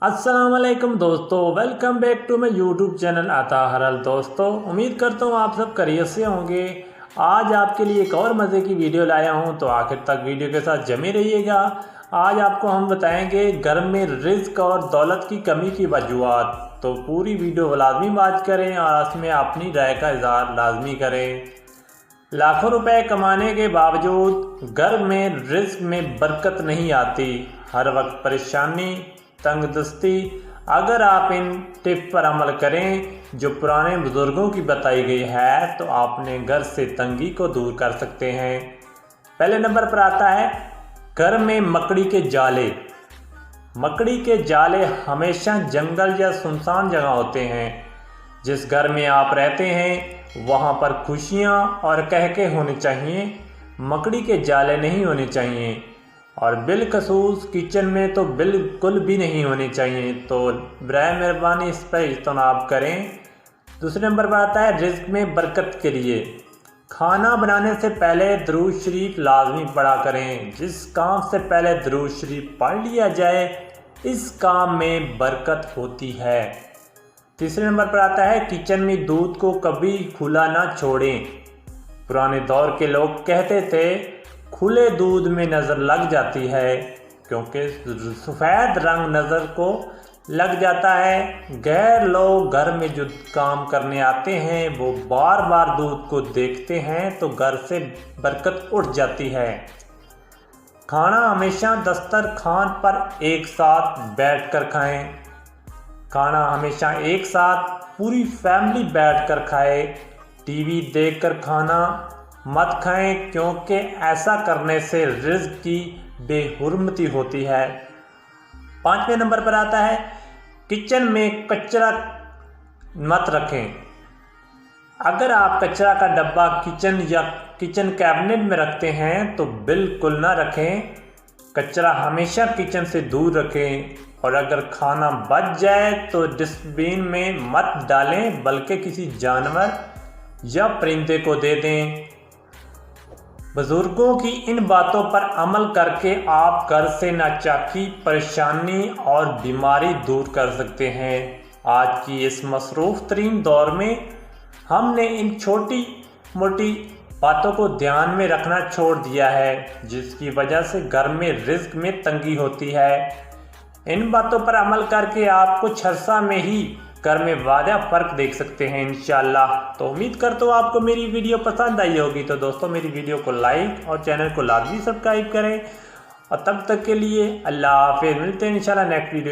अस्सलाम वालेकुम दोस्तों, welcome back to my YouTube channel आता हरल। दोस्तों, उम्मीद करता हूँ आप सब खैरियत से होंगे। आज आपके लिए एक और मज़े की वीडियो लाया हूँ, तो आखिर तक वीडियो के साथ जमे रहिएगा। आज आपको हम बताएंगे घर में रिज्क और दौलत की कमी की वजूहात। तो पूरी वीडियो लाजमी बात करें और उसमें अपनी राय का इजहार लाजमी करें। लाखों रुपए कमाने के बावजूद घर में रिज्क में बरकत नहीं आती, हर वक्त परेशानी, तंगदस्ती। अगर आप इन टिप पर अमल करें जो पुराने बुजुर्गों की बताई गई है, तो आपने घर से तंगी को दूर कर सकते हैं। पहले नंबर पर आता है घर में मकड़ी के जाले। मकड़ी के जाले हमेशा जंगल या सुनसान जगह होते हैं। जिस घर में आप रहते हैं वहाँ पर खुशियाँ और कहके होने चाहिए, मकड़ी के जाले नहीं होने चाहिए। और बिलखसूस किचन में तो बिल्कुल भी नहीं होनी चाहिए। तो बराए मेहरबानी इस पर इज्तनाब करें। दूसरे नंबर पर आता है रिज्क में बरकत के लिए खाना बनाने से पहले दुरूद शरीफ लाजमी पढ़ा करें। जिस काम से पहले दुरूद शरीफ पढ़ लिया जाए, इस काम में बरकत होती है। तीसरे नंबर पर आता है किचन में दूध को कभी खुला ना छोड़ें। पुराने दौर के लोग कहते थे खुले दूध में नज़र लग जाती है, क्योंकि सफ़ेद रंग नज़र को लग जाता है। गैर लोग घर में जो काम करने आते हैं वो बार बार दूध को देखते हैं, तो घर से बरकत उठ जाती है। खाना हमेशा दस्तरखान पर एक साथ बैठकर खाएं। खाना हमेशा एक साथ पूरी फैमिली बैठकर खाए। टीवी देखकर खाना मत खाएं, क्योंकि ऐसा करने से रिज्क की बेहुरमती होती है। पांचवें नंबर पर आता है किचन में कचरा मत रखें। अगर आप कचरा का डब्बा किचन या किचन कैबिनेट में रखते हैं तो बिल्कुल ना रखें। कचरा हमेशा किचन से दूर रखें। और अगर खाना बच जाए तो डस्टबिन में मत डालें, बल्कि किसी जानवर या परिंदे को दे दें। बुजुर्गों की इन बातों पर अमल करके आप घर से नाचाकी, परेशानी और बीमारी दूर कर सकते हैं। आज की इस मसरूफ़ तरीन दौर में हमने इन छोटी मोटी बातों को ध्यान में रखना छोड़ दिया है, जिसकी वजह से घर में रिज्क में तंगी होती है। इन बातों पर अमल करके आप कुछ अरसा में ही घर में वादा फ़र्क देख सकते हैं इंशाअल्लाह। तो उम्मीद करता हूँ आपको मेरी वीडियो पसंद आई होगी। तो दोस्तों, मेरी वीडियो को लाइक और चैनल को लाजमी सब्सक्राइब करें। और तब तक के लिए अल्लाह हाफ़िज़। मिलते हैं इंशाअल्लाह नेक्स्ट वीडियो।